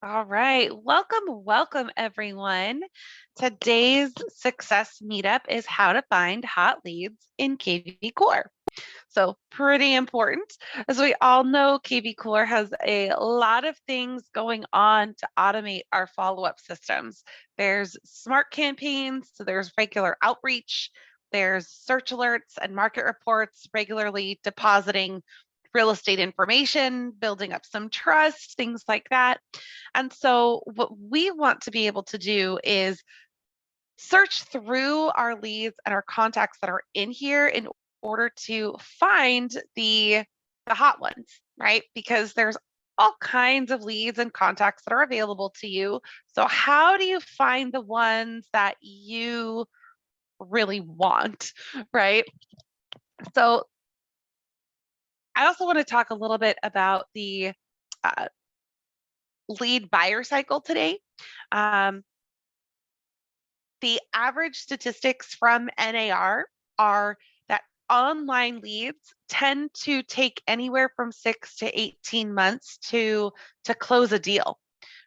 All right. Welcome everyone. Today's success meetup is how to find hot leads in kvCORE. So, pretty important. As we all know, kvCORE has a lot of things going on to automate our follow-up systems. There's smart campaigns, so there's regular outreach, there's search alerts and market reports regularly depositing real estate information, building up some trust, things like that. And so, what we want to be able to do is search through our leads and our contacts that are in here in order to find the hot ones, right? Because there's all kinds of leads and contacts that are available to you. So how do you find the ones that you really want, right? So I also want to talk a little bit about the uh, lead buyer cycle today. Um, the average statistics from NAR are that online leads tend to take anywhere from 6 to 18 months to close a deal,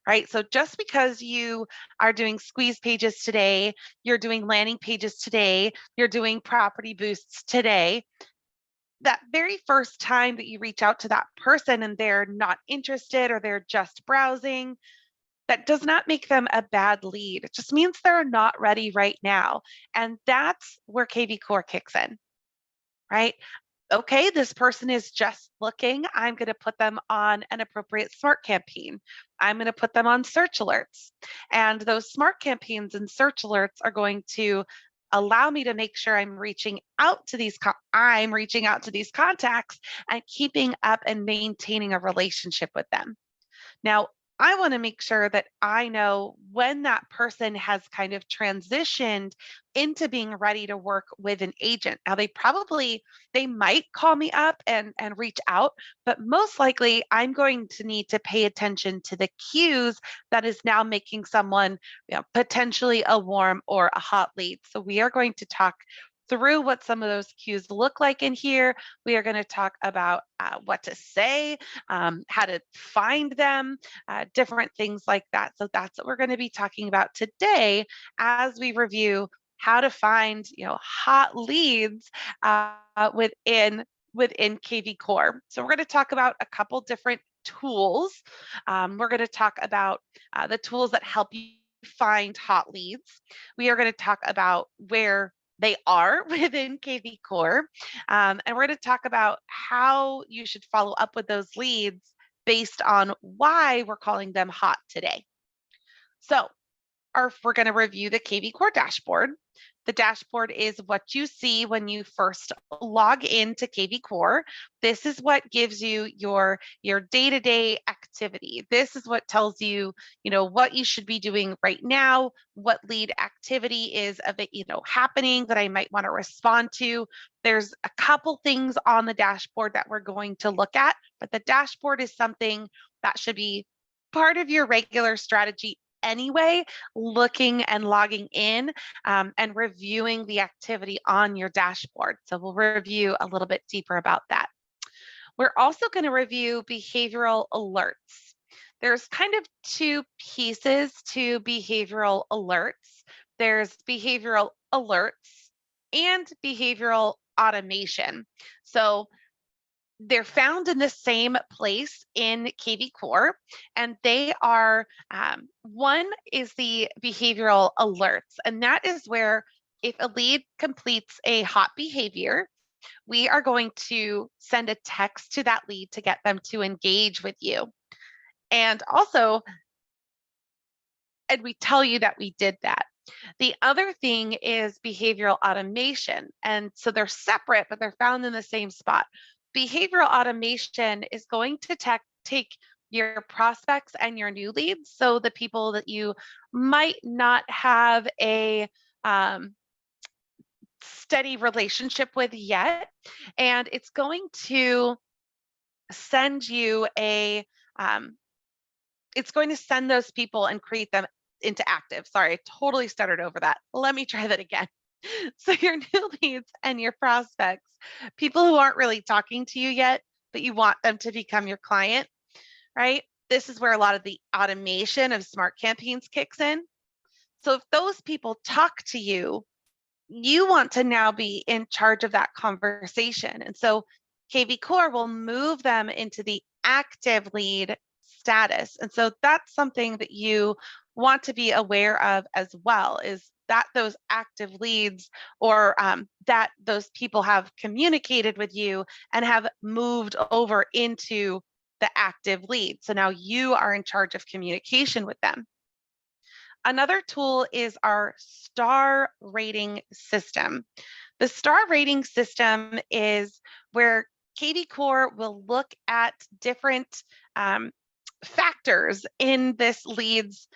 right? So just because you are doing squeeze pages today, you're doing landing pages today, you're doing property boosts today, that very first time that you reach out to that person and they're not interested or they're just browsing, that does not make them a bad lead. It just means they're not ready right now. And that's where kvCORE kicks in, right? Okay, this person is just looking. I'm going to put them on an appropriate smart campaign. I'm going to put them on search alerts. And those smart campaigns and search alerts are going to allow me to make sure I'm reaching out to these contacts and keeping up and maintaining a relationship with them. Now, I want to make sure that I know when that person has kind of transitioned into being ready to work with an agent. Now they might call me up and reach out, but most likely I'm going to need to pay attention to the cues that is now making someone, potentially a warm or a hot lead. So we are going to talk through what some of those cues look like in here. We are going to talk about what to say, how to find them, different things like that. So that's what we're going to be talking about today as we review how to find, hot leads within kvCORE. So we're going to talk about a couple different tools. We're going to talk about the tools that help you find hot leads. We are going to talk about where they are within kvCORE. And we're going to talk about how you should follow up with those leads based on why we're calling them hot today. So we're going to review the kvCORE dashboard. The dashboard is what you see when you first log into kvCORE. This is what gives you your day-to-day activity. This is what tells you, what you should be doing right now, what lead activity is happening that I might want to respond to. There's a couple things on the dashboard that we're going to look at, but the dashboard is something that should be part of your regular strategy anyway, looking and logging in and reviewing the activity on your dashboard. So we'll review a little bit deeper about that. We're also going to review behavioral alerts. There's kind of two pieces to behavioral alerts. There's behavioral alerts and behavioral automation. So they're found in the same place in kvCORE, and they are one is the behavioral alerts, and that is where if a lead completes a hot behavior, we are going to send a text to that lead to get them to engage with you. And also, and we tell you that we did that. The other thing is behavioral automation. And so they're separate, but they're found in the same spot. Behavioral automation is going to take your prospects and your new leads, so the people that you might not have a steady relationship with yet, and it's going to send you it's going to send those people and create them into active. Sorry, I totally stuttered over that. Let me try that again. So your new leads and your prospects, people who aren't really talking to you yet, but you want them to become your client, right? this is where a lot of the automation of smart campaigns kicks in. So if those people talk to you, you want to now be in charge of that conversation. And so kvCORE will move them into the active lead status. And so that's something that you want to be aware of as well, is that those active leads, or that those people have communicated with you and have moved over into the active lead. So now you are in charge of communication with them. Another tool is our star rating system. The star rating system is where kvCORE will look at different factors in this lead's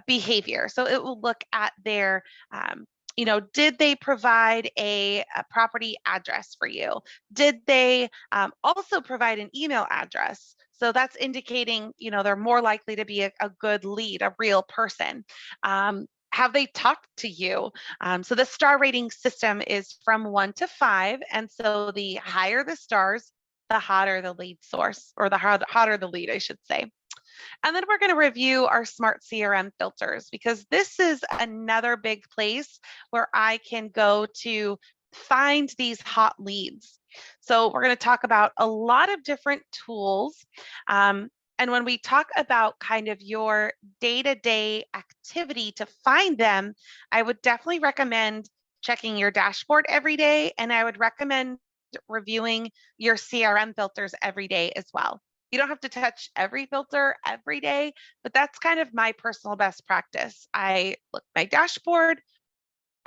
behavior. So it will look at their, did they provide a property address for you? Did they also provide an email address? So that's indicating, they're more likely to be a good lead, a real person. Have they talked to you? So the star rating system is from 1 to 5. And so the higher the stars, the hotter the lead source, or the hotter the lead, I should say. And then we're going to review our smart CRM filters, because this is another big place where I can go to find these hot leads. So we're going to talk about a lot of different tools. And when we talk about kind of your day-to-day activity to find them, I would definitely recommend checking your dashboard every day. And I would recommend reviewing your CRM filters every day as well. You don't have to touch every filter every day, but that's kind of my personal best practice. I look at my dashboard,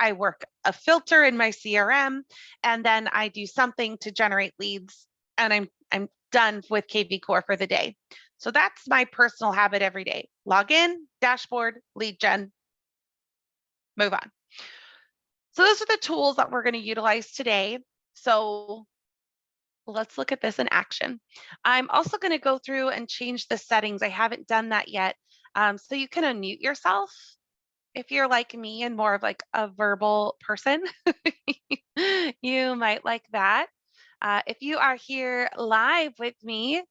I work a filter in my CRM, and then I do something to generate leads, and I'm done with kvCORE for the day. So that's my personal habit every day. Log in, dashboard, lead gen, move on. So those are the tools that we're going to utilize today. So let's look at this in action. I'm also going to go through and change the settings. I haven't done that yet. So you can unmute yourself if you're like me and more of like a verbal person. You might like that. If you are here live with me,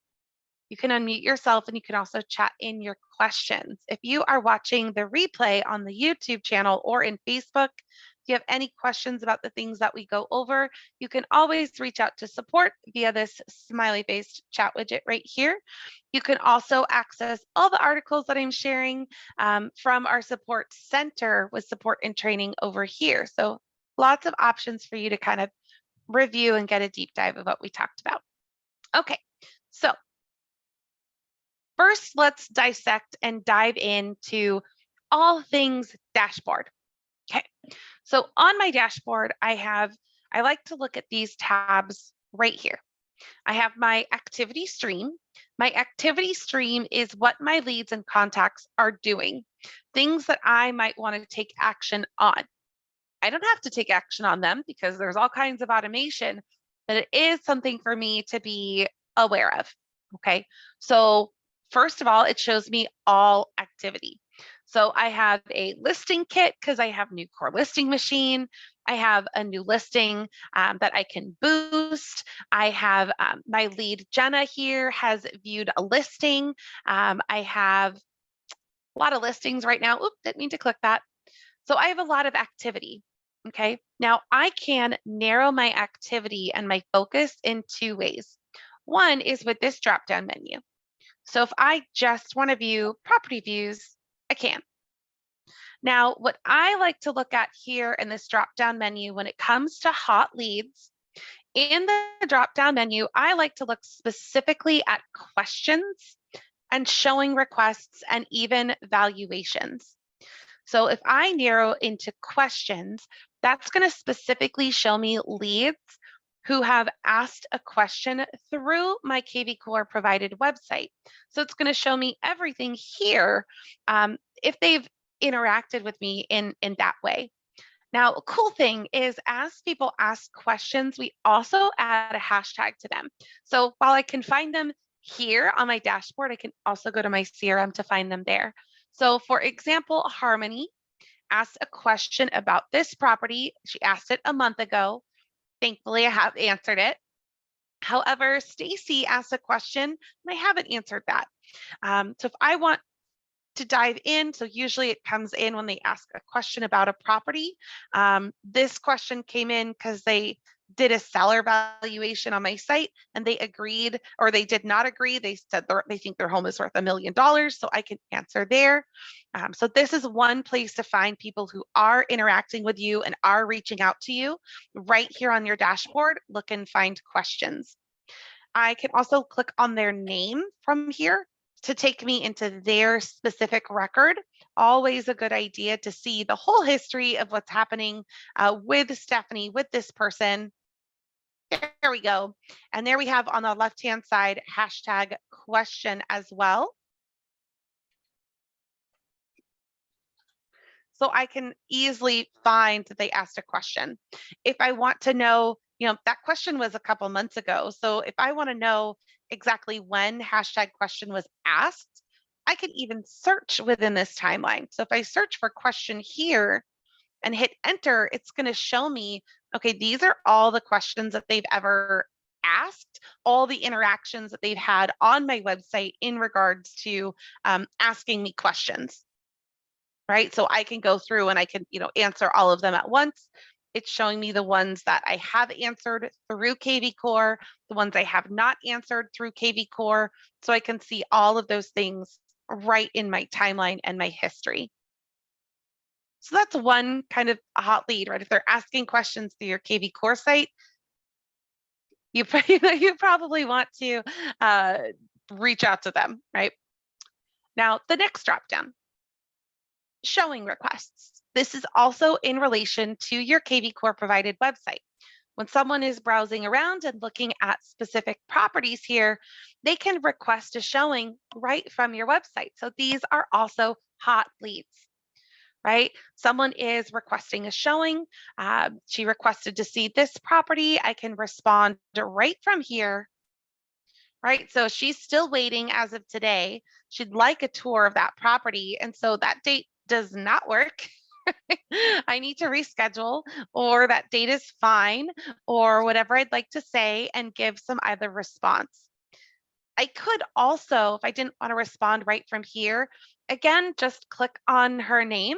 you can unmute yourself, and you can also chat in your questions. If you are watching the replay on the YouTube channel or in Facebook, if you have any questions about the things that we go over, you can always reach out to support via this smiley-faced chat widget right here. You can also access all the articles that I'm sharing from our support center with support and training over here. So lots of options for you to kind of review and get a deep dive of what we talked about. Okay, so first, let's dissect and dive into all things dashboard. Okay, so on my dashboard, I like to look at these tabs right here. I have my activity stream. My activity stream is what my leads and contacts are doing, things that I might want to take action on. I don't have to take action on them because there's all kinds of automation, but it is something for me to be aware of. Okay, so first of all, it shows me all activity. So I have a listing kit because I have new core listing machine. I have a new listing that I can boost. I have my lead Jenna here has viewed a listing. I have a lot of listings right now. Oops, didn't mean to click that. So I have a lot of activity. Okay, now I can narrow my activity and my focus in 2 ways. One is with this drop-down menu. So if I just want to view property views, I can. Now, what I like to look at here in this drop-down menu when it comes to hot leads, in the drop-down menu, I like to look specifically at questions and showing requests and even valuations. So if I narrow into questions, that's going to specifically show me leads who have asked a question through my kvCORE provided website. So it's going to show me everything here if they've interacted with me in that way. Now, a cool thing is as people ask questions, we also add a hashtag to them. So while I can find them here on my dashboard, I can also go to my CRM to find them there. So for example, Harmony asked a question about this property. She asked it a month ago. Thankfully, I have answered it. However, Stacy asked a question and I haven't answered that. So if I want to dive in, so usually it comes in when they ask a question about a property. This question came in because they did a seller valuation on my site and they agreed or they did not agree. They said they think their home is worth $1 million, so I can answer there. So this is one place to find people who are interacting with you and are reaching out to you. Right here on your dashboard, look and find questions. I can also click on their name from here to take me into their specific record. Always a good idea to see the whole history of what's happening with Stephanie, with this person. There we go. And there we have on the left-hand side, hashtag question as well. So I can easily find that they asked a question. If I want to know, that question was a couple months ago. So if I want to know exactly when hashtag question was asked, I can even search within this timeline. So if I search for question here and hit enter, it's going to show me, okay, these are all the questions that they've ever asked, all the interactions that they've had on my website in regards to asking me questions. Right? So I can go through and I can, answer all of them at once. It's showing me the ones that I have answered through kvCORE, the ones I have not answered through kvCORE. So I can see all of those things right in my timeline and my history. So that's one kind of a hot lead, right? If they're asking questions through your kvCORE site, you probably want to reach out to them, right? Now, the next drop down, showing requests. This is also in relation to your kvCORE provided website. When someone is browsing around and looking at specific properties here, they can request a showing right from your website. So these are also hot leads, right? Someone is requesting a showing. She requested to see this property. I can respond right from here, right? So she's still waiting as of today. She'd like a tour of that property. And so that date does not work. I need to reschedule, or that date is fine, or whatever I'd like to say and give some either response. I could also, if I didn't want to respond right from here, again, just click on her name.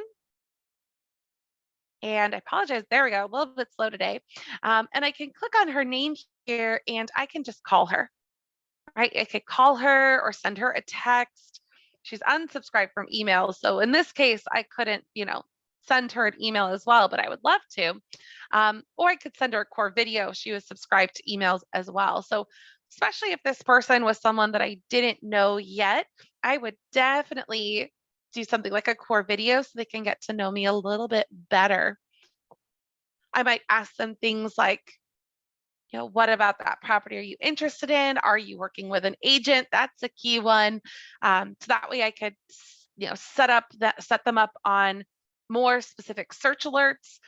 And I apologize, there we go, a little bit slow today. And I can click on her name here and I can just call her, right? I could call her or send her a text. She's unsubscribed from email. So in this case, I couldn't, send her an email as well, but I would love to. Or I could send her a core video. She was subscribed to emails as well. So especially if this person was someone that I didn't know yet, I would definitely do something like a core video so they can get to know me a little bit better. I might ask them things like, what about that property are you interested in? Are you working with an agent? That's a key one. So that way I could, set them up on more specific search alerts,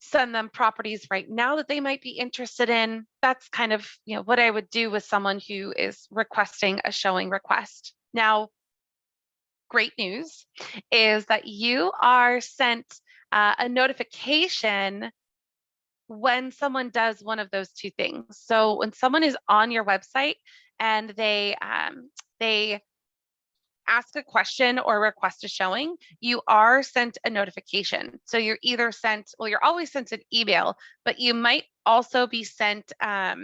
send them properties right now that they might be interested in. That's kind of, what I would do with someone who is requesting a showing request. Now, great news is that you are sent a notification when someone does one of those two things. So when someone is on your website and they ask a question or request a showing, you are sent a notification. So you're either sent, well, you're always sent an email, but you might also be sent a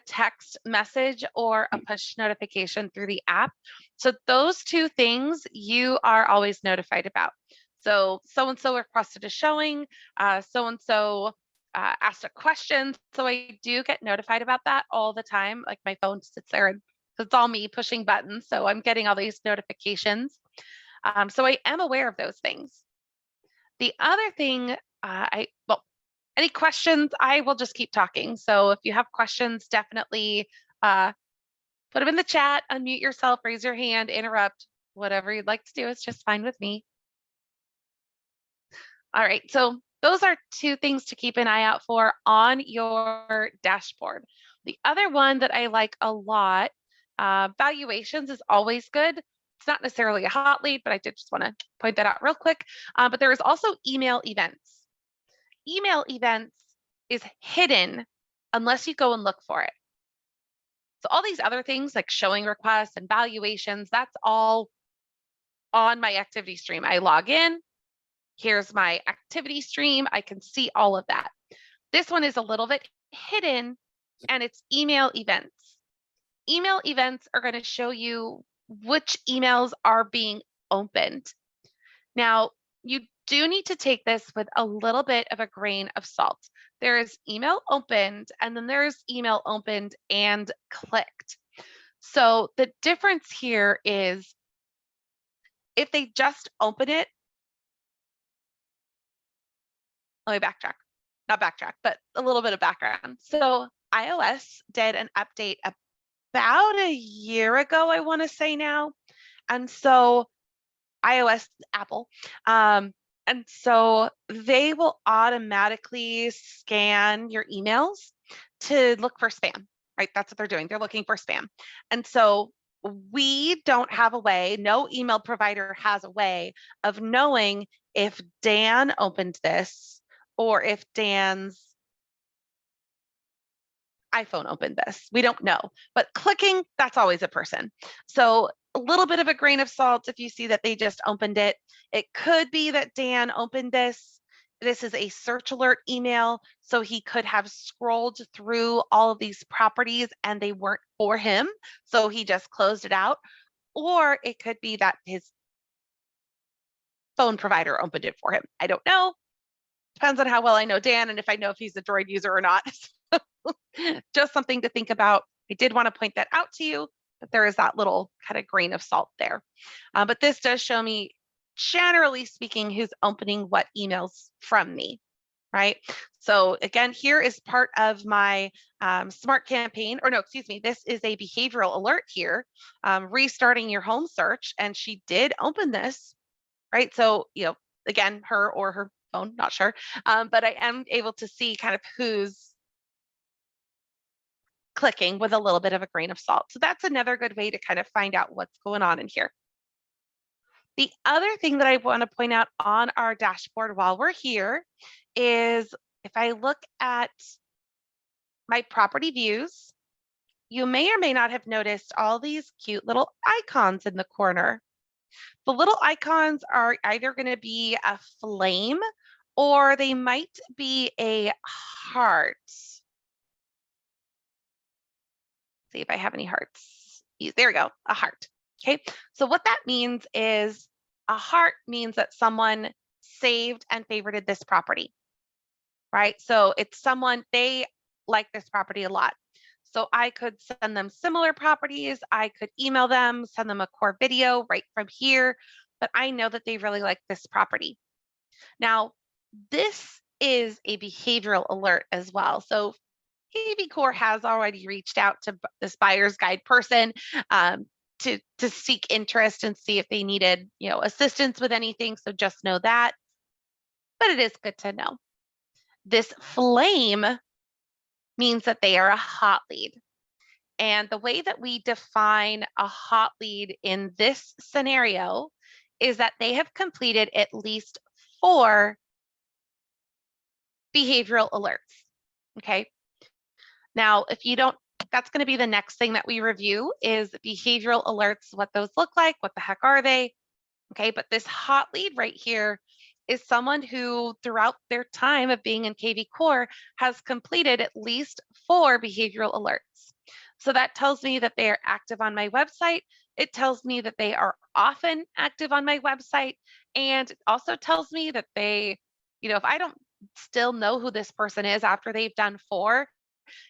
text message or a push notification through the app. So those two things you are always notified about. So so-and-so requested a showing, so-and-so asked a question. So I do get notified about that all the time. Like my phone sits there and it's all me pushing buttons. So I'm getting all these notifications. So I am aware of those things. The other thing, any questions, I will just keep talking. So if you have questions, definitely put them in the chat, unmute yourself, raise your hand, interrupt, whatever you'd like to do is just fine with me. All right, so those are two things to keep an eye out for on your dashboard. The other one that I like a lot, valuations is always good. It's not necessarily a hot lead, but I did just want to point that out real quick. But there is also email events. Email events is hidden unless you go and look for it. So all these other things like showing requests and valuations, that's all on my activity stream. I log in, here's my activity stream. I can see all of that. This one is a little bit hidden, and it's email events. Email events are going to show you which emails are being opened. Now, you do need to take this with a little bit of a grain of salt. There is email opened, and then there's email opened and clicked. So the difference here is if they just open it, let me backtrack, not backtrack, but a little bit of background. So iOS did an update about a year ago, I want to say now. And so iOS, Apple, and so they will automatically scan your emails to look for spam, right? That's what they're doing. They're looking for spam. And so we don't have a way, no email provider has a way of knowing if Dan opened this or if Dan's iPhone opened this. We don't know, but clicking, that's always a person. So a little bit of a grain of salt if you see that they just opened it. It could be that Dan opened this. This is a search alert email, so he could have scrolled through all of these properties and they weren't for him, so he just closed it out. Or it could be that his phone provider opened it for him. I don't know. Depends on how well I know Dan and if I know if he's a Droid user or not. Just something to think about. I did want to point that out to you, but there is that little kind of grain of salt there. But this does show me, generally speaking, who's opening what emails from me, right? So again, here is part of my smart campaign, or no, excuse me, this is a behavioral alert here, restarting your home search, and she did open this, right? So, again, her or her phone, not sure, but I am able to see kind of who's clicking with a little bit of a grain of salt. So that's another good way to kind of find out what's going on in here. The other thing that I want to point out on our dashboard while we're here is if I look at my property views, you may or may not have noticed all these cute little icons in the corner. The little icons are either going to be a flame or they might be a heart. See if I have any hearts. There we go, a heart. Okay, so what that means is a heart means that someone saved and favorited this property, right? So it's someone, they like this property a lot. So I could send them similar properties. I could email them, send them a core video right from here, but I know that they really like this property. Now, this is a behavioral alert as well. So kvCORE has already reached out to this buyer's guide person to seek interest and see if they needed, assistance with anything. So just know that. But it is good to know. This flame means that they are a hot lead. And the way that we define a hot lead in this scenario is that they have completed at least 4 behavioral alerts. Okay. Now, if you don't, that's going to be the next thing that we review is behavioral alerts, what those look like, what the heck are they? Okay, but this hot lead right here is someone who throughout their time of being in kvCORE has completed at least 4 behavioral alerts. So that tells me that they are active on my website. It tells me that they are often active on my website. And it also tells me that they, if I don't still know who this person is after they've done 4,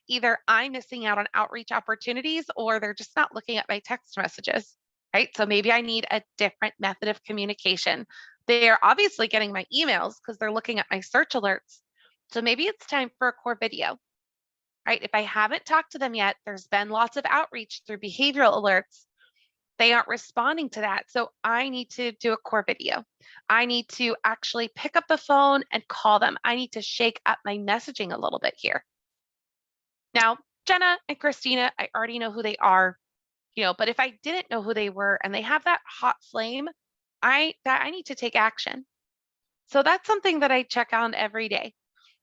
either I'm missing out on outreach opportunities or they're just not looking at my text messages, right? So maybe I need a different method of communication. They're obviously getting my emails because they're looking at my search alerts. So maybe it's time for a core video, right? If I haven't talked to them yet, there's been lots of outreach through behavioral alerts. They aren't responding to that. So I need to do a core video. I need to actually pick up the phone and call them. I need to shake up my messaging a little bit here. Now, Jenna and Christina, I already know who they are, but if I didn't know who they were and they have that hot flame, I need to take action. So that's something that I check on every day.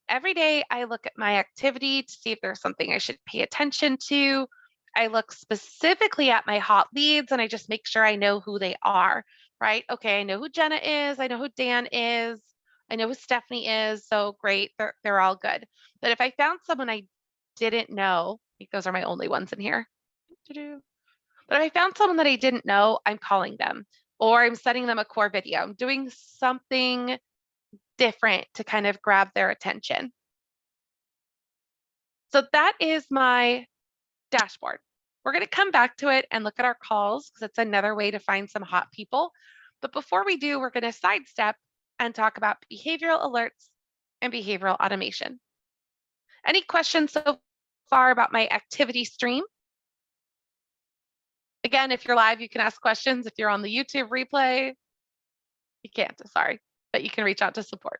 Every day I look at my activity to see if there's something I should pay attention to. I look specifically at my hot leads and I just make sure I know who they are, right? Okay, I know who Jenna is, I know who Dan is, I know who Stephanie is. So great, they're all good. But if I found someone I didn't know, I think those are my only ones in here. But if I found someone that I didn't know, I'm calling them or I'm sending them a core video. I'm doing something different to kind of grab their attention. So that is my dashboard. We're going to come back to it and look at our calls because it's another way to find some hot people. But before we do, we're going to sidestep and talk about behavioral alerts and behavioral automation. Any questions so far about my activity stream? Again, if you're live, you can ask questions. If you're on the YouTube replay, you can't, sorry, but you can reach out to support.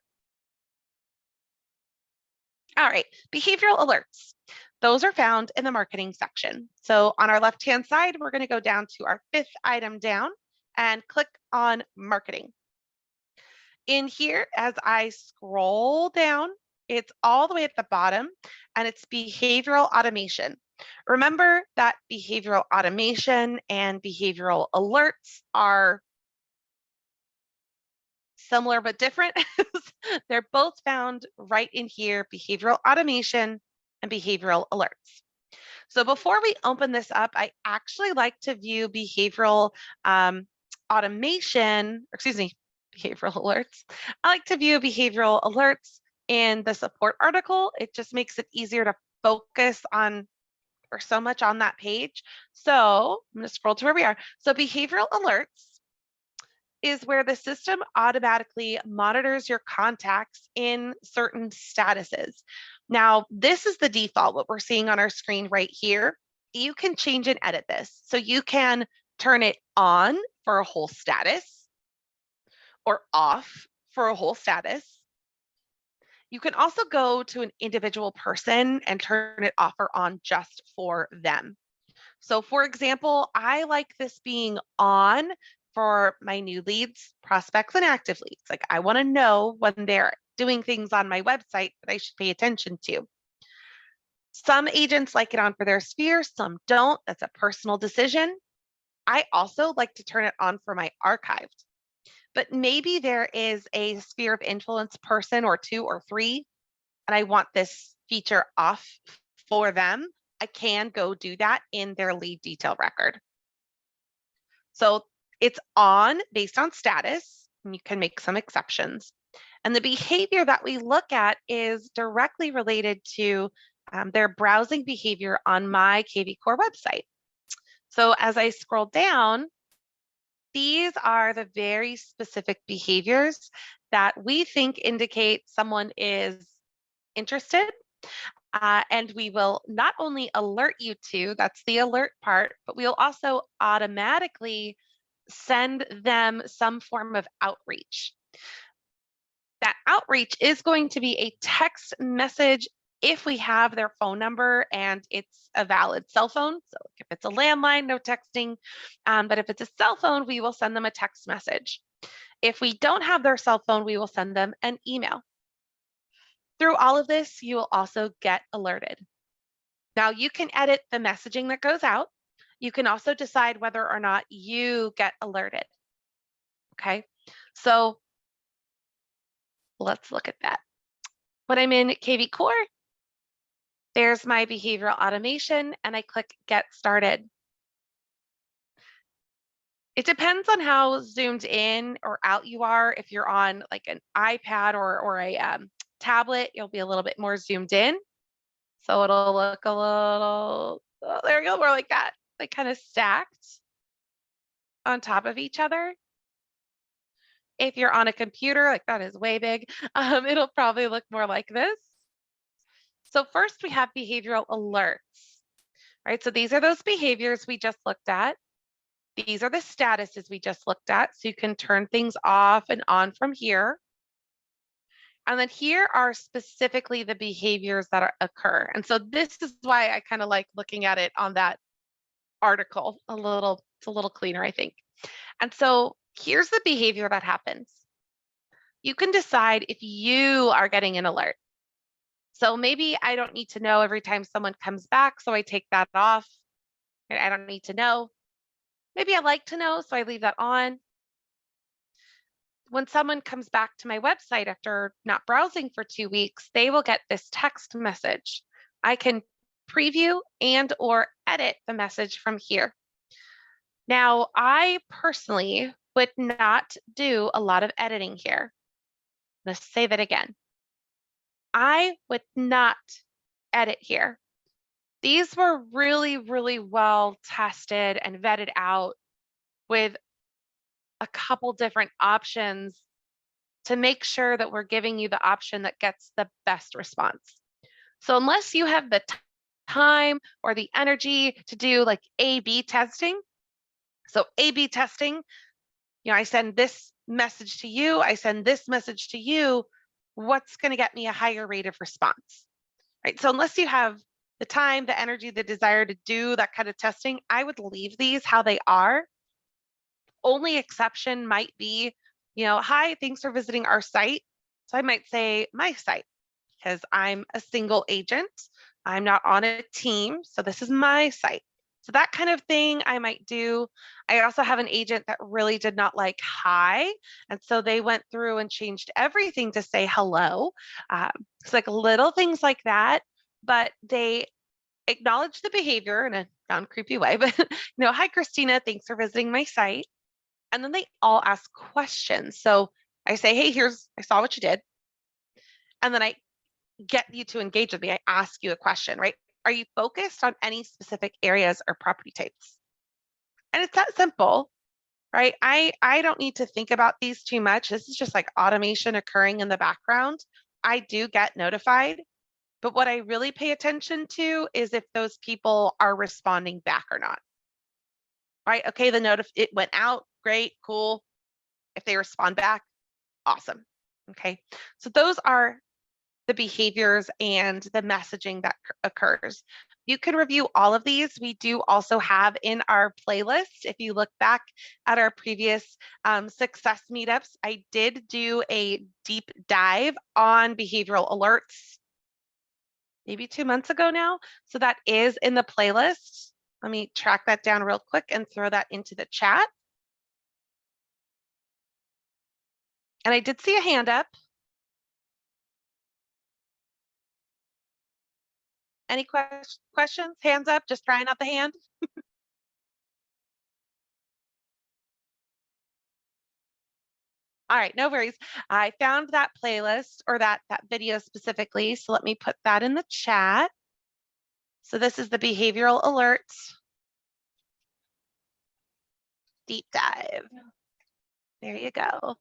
All right, behavioral alerts. Those are found in the marketing section. So on our left-hand side, we're going to go down to our 5th item down and click on marketing. In here, as I scroll down, it's all the way at the bottom and it's behavioral automation. Remember that behavioral automation and behavioral alerts are similar but different. They're both found right in here, behavioral automation and behavioral alerts. So before we open this up, I actually like to view behavioral automation, behavioral alerts. I like to view behavioral alerts in the support article. It just makes it easier to focus on or so much on that page. So I'm going to scroll to where we are. So behavioral alerts is where the system automatically monitors your contacts in certain statuses. Now, this is the default, what we're seeing on our screen right here. You can change and edit this. So you can turn it on for a whole status or off for a whole status. You can also go to an individual person and turn it off or on just for them. So for example, I like this being on for my new leads, prospects, and active leads. Like I want to know when they're doing things on my website that I should pay attention to. Some agents like it on for their sphere, some don't. That's a personal decision. I also like to turn it on for my archived. But maybe there is a sphere of influence person or 2 or 3, and I want this feature off for them. I can go do that in their lead detail record. So it's on based on status, and you can make some exceptions. And the behavior that we look at is directly related to their browsing behavior on my kvCORE website. So as I scroll down, these are the very specific behaviors that we think indicate someone is interested. And we will not only alert you to, that's the alert part, but we'll also automatically send them some form of outreach. That outreach is going to be a text message if we have their phone number and it's a valid cell phone. So if it's a landline, no texting. But if it's a cell phone, we will send them a text message. If we don't have their cell phone, we will send them an email. Through all of this, you will also get alerted. Now you can edit the messaging that goes out. You can also decide whether or not you get alerted. Okay, so let's look at that. When I'm in kvCORE, there's my behavioral automation and I click Get Started. It depends on how zoomed in or out you are. If you're on like an iPad or a tablet, you'll be a little bit more zoomed in. So it'll look a little, oh, there we go, more like that, like kind of stacked on top of each other. If you're on a computer, like that is way big, it'll probably look more like this. So first we have behavioral alerts, right? So these are those behaviors we just looked at. These are the statuses we just looked at. So you can turn things off and on from here. And then here are specifically the behaviors that occur. And so this is why I kind of like looking at it on that article a little, it's a little cleaner, I think. And so here's the behavior that happens. You can decide if you are getting an alert. So maybe I don't need to know every time someone comes back, so I take that off. And I don't need to know. Maybe I like to know, so I leave that on. When someone comes back to my website after not browsing for 2 weeks, they will get this text message. I can preview and or edit the message from here. Now, I personally would not do a lot of editing here. Let's say that again. I would not edit here. These were really, really well tested and vetted out with a couple different options to make sure that we're giving you the option that gets the best response. So unless you have the time or the energy to do like A/B testing, so A/B testing, I send this message to you, I send this message to you, what's going to get me a higher rate of response, right? So unless you have the time, the energy, the desire to do that kind of testing, I would leave these how they are. Only exception might be, hi, thanks for visiting our site. So I might say my site because I'm a single agent. I'm not on a team. So this is my site. So that kind of thing I might do. I also have an agent that really did not like hi. And so they went through and changed everything to say hello. It's like little things like that, but they acknowledge the behavior in a non-creepy way. But, hi, Christina, thanks for visiting my site. And then they all ask questions. So I say, hey, I saw what you did. And then I get you to engage with me. I ask you a question, right? Are you focused on any specific areas or property types? And it's that simple, right? I don't need to think about these too much. This is just like automation occurring in the background. I do get notified, but what I really pay attention to is if those people are responding back or not. Right? Okay, it went out, great, cool. If they respond back, awesome. Okay. So those are the behaviors and the messaging that occurs. You can review all of these. We do also have in our playlist, if you look back at our previous success meetups, I did do a deep dive on behavioral alerts maybe 2 months ago now. So that is in the playlist. Let me track that down real quick and throw that into the chat. And I did see a hand up. Any questions? Hands up, just trying out the hand. All right, no worries. I found that playlist or that video specifically. So let me put that in the chat. So this is the behavioral alerts deep dive. There you go.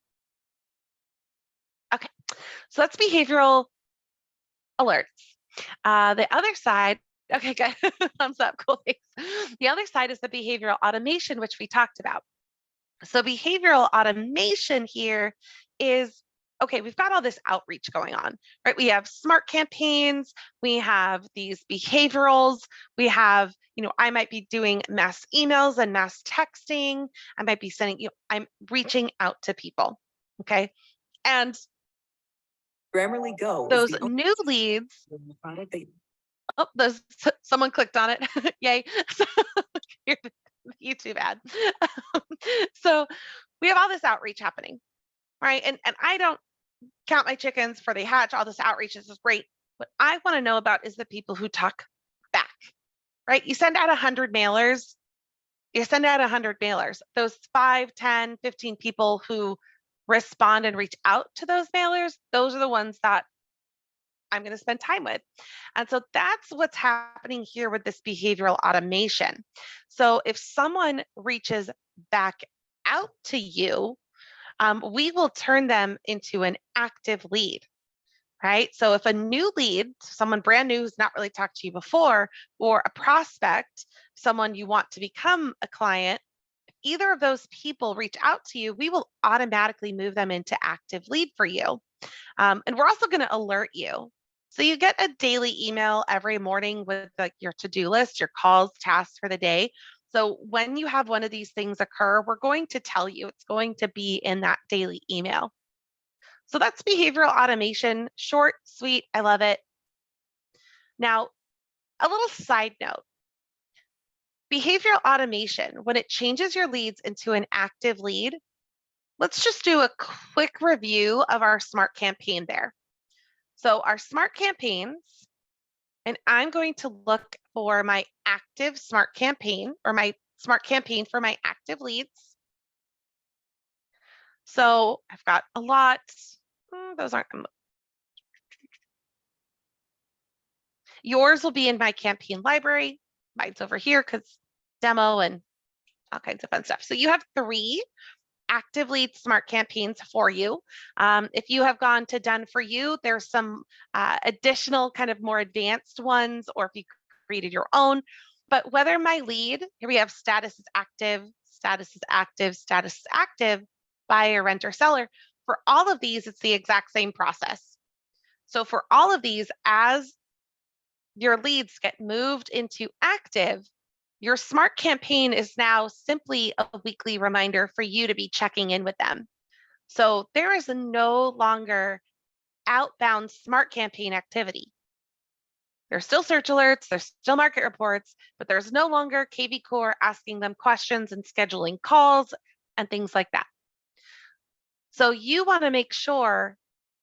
Okay, so that's behavioral alerts. The other side, okay, good. Thumbs up, cool, thanks. The other side is the behavioral automation, which we talked about. So behavioral automation here is, okay, we've got all this outreach going on, right? We have smart campaigns, we have these behaviorals, we have, I might be doing mass emails and mass texting. I might be sending, I'm reaching out to people, okay? And Grammarly Go those new leads, someone clicked on it, yay. Here's the YouTube ad. So we have all this outreach happening, right? And I don't count my chickens for they hatch. All this outreach is great. What I want to know about is the people who talk back, right? You send out 100 mailers. You send out 100 mailers. Those 5, 10, 15 people who respond and reach out to those mailers, those are the ones that I'm going to spend time with. And so that's what's happening here with this behavioral automation. So if someone reaches back out to you, we will turn them into an active lead, right? So if a new lead, someone brand new who's not really talked to you before, or a prospect, someone you want to become a client, if either of those people reach out to you, we will automatically move them into active lead for you. And we're also going to alert you. So you get a daily email every morning with your to-do list, your calls, tasks for the day. So when you have one of these things occur, we're going to tell you. It's going to be in that daily email. So that's behavioral automation. Short, sweet, I love it. Now, a little side note, behavioral automation, when it changes your leads into an active lead, let's just do a quick review of our smart campaign there. So our smart campaigns, and I'm going to look for my active smart campaign or my smart campaign for my active leads. So I've got a lot. Those aren't. Yours will be in my campaign library. Mine's over here because demo and all kinds of fun stuff. So you have 3 active lead smart campaigns for you. If you have gone to done for you, there's some additional kind of more advanced ones, or if you created your own. But whether my lead, here we have status is active, status is active, status is active, buyer, renter, seller. For all of these, it's the exact same process. So for all of these, as your leads get moved into active, your smart campaign is now simply a weekly reminder for you to be checking in with them. So there is no longer outbound smart campaign activity. There's still search alerts, there's still market reports, but there's no longer kvCORE asking them questions and scheduling calls and things like that. So you want to make sure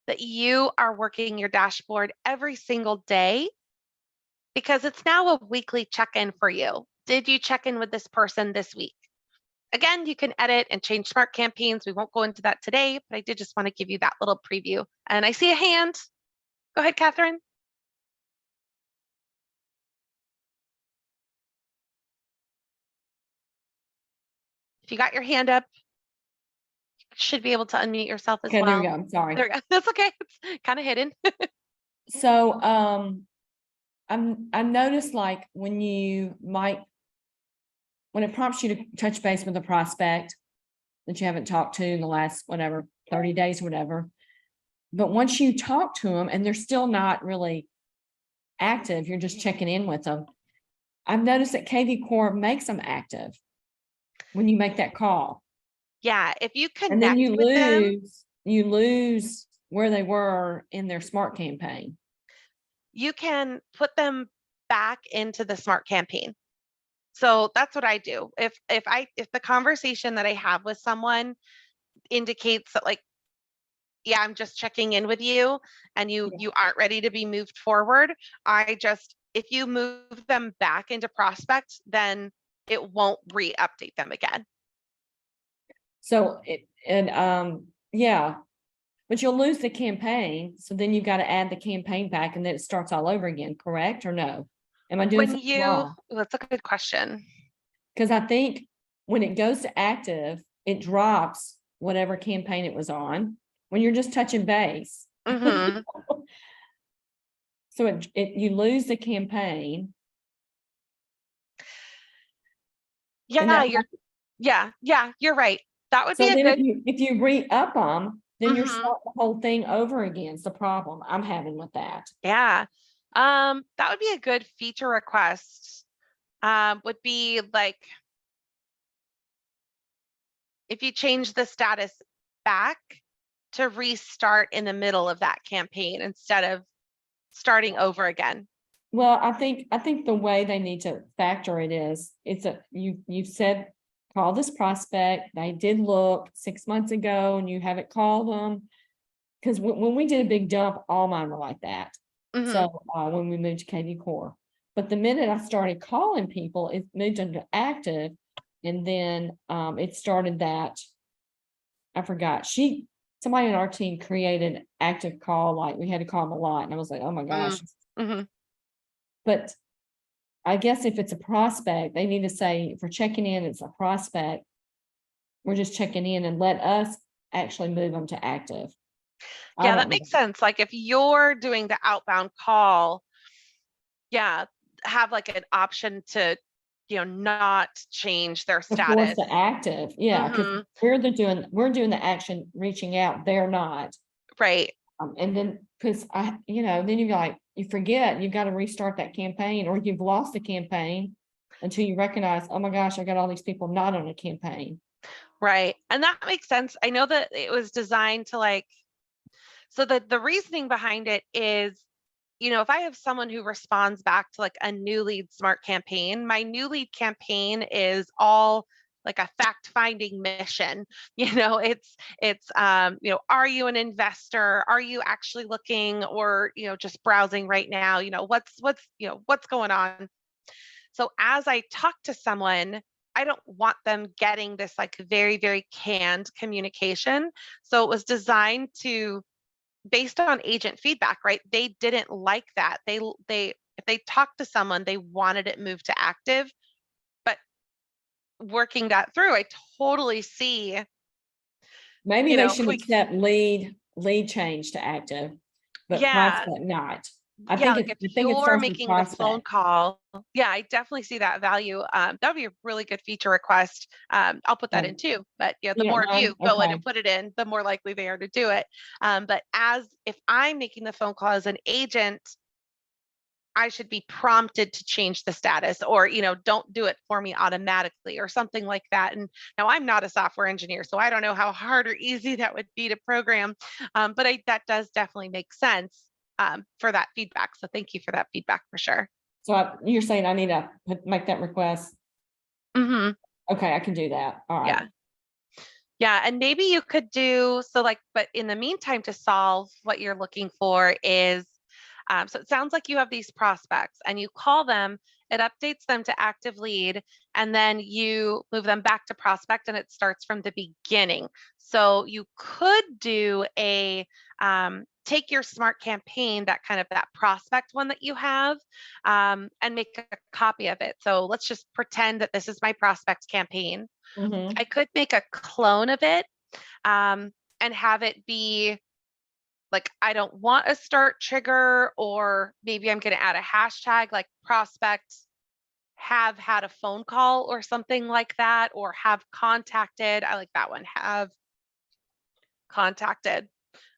that you are working your dashboard every single day, because it's now a weekly check-in for you. Did you check in with this person this week? Again, you can edit and change smart campaigns. We won't go into that today, but I did just want to give you that little preview. And I see a hand. Go ahead, Catherine. If you got your hand up, you should be able to unmute yourself as Okay, well. there we go. I'm sorry. There we go. That's okay. It's kind of hidden. So, I noticed like when it prompts you to touch base with a prospect that you haven't talked to in the last, whatever, 30 days, whatever. But once you talk to them and they're still not really active, you're just checking in with them. I've noticed that kvCORE makes them active when you make that call. Yeah, if you And then connect with them, you lose where they were in their smart campaign. you can put them back into the smart campaign. So that's what I do. If the conversation that I have with someone indicates that, like, yeah, I'm just checking in with you and you aren't ready to be moved forward, if you move them back into prospect, then it won't re-update them again. So yeah, but you'll lose the campaign. So then you've got to add the campaign back and then it starts all over again, correct? Or no? Am I doing something wrong? That's a good question. Because I think when it goes to active, it drops whatever campaign it was on when you're just touching base. Mm-hmm. So you lose the campaign. Yeah, you're right. That would So be a then good. if you re-up them, then you're Mhm. starting the whole thing over again. It's the problem I'm having with that. Yeah. That would be a good feature request. Would be like if you change the status back to restart in the middle of that campaign instead of starting over again. Well, I think the way they need to factor it is you've said call this prospect. They did look 6 months ago and you haven't called them. Because when we did a big dump, all mine were like that. Mhm. So when we moved to kvCORE. But the minute I started calling people, it moved into active. And then it started that, I forgot, somebody on our team created active call, like we had to call them a lot. And I was like, oh my gosh. Mm-hmm. But I guess if it's a prospect, they need to say, if we're checking in, it's a prospect. We're just checking in and let us actually move them to active. Yeah, that makes sense. Like if you're doing the outbound call, yeah, have like an option to, not change their status. To active, yeah, because we're doing the action, reaching out. They're not, right. And then because then you're like, you forget you've got to restart that campaign, or you've lost the campaign until you recognize, oh my gosh, I got all these people not on a campaign. Right, and that makes sense. I know that it was designed to so the reasoning behind it is if I have someone who responds back to like a new lead smart campaign, my new lead campaign is all like a fact finding mission. It's are you an investor? Are you actually looking, or just browsing right now? What's going on? So as I talk to someone, I don't want them getting this like very, very canned communication. So it was designed to, based on agent feedback, right? They didn't like that. If they talked to someone, they wanted it moved to active. But working that through, I totally see, Maybe they if should we, accept lead change to active, but yeah, prospect not. I yeah, think like if I think it you're starts with making the phone prospect. call, yeah, I definitely see that value. That would be a really good feature request. I'll put that Okay. in too. But the You don't more of mind? you go in Okay. and put it in, the more likely they are to do it. But as if I'm making the phone call as an agent, I should be prompted to change the status, or, don't do it for me automatically or something like that. And now I'm not a software engineer, so I don't know how hard or easy that would be to program. But that does definitely make sense for that feedback. So thank you for that feedback for sure. So you're saying I need to make that request? Hmm. Okay, I can do that. All right. Yeah. Yeah. And maybe you could do so, like, but in the meantime, to solve what you're looking for is so it sounds like you have these prospects and you call them, it updates them to active lead, and then you move them back to prospect and it starts from the beginning. So you could do take your smart campaign, that prospect one that you have, and make a copy of it. So let's just pretend that this is my prospect campaign. Mm-hmm. I could make a clone of it, um, and have it be like, I don't want a start trigger, or maybe I'm going to add a hashtag like prospect have had a phone call or something like that, or have contacted. I like that one, have contacted.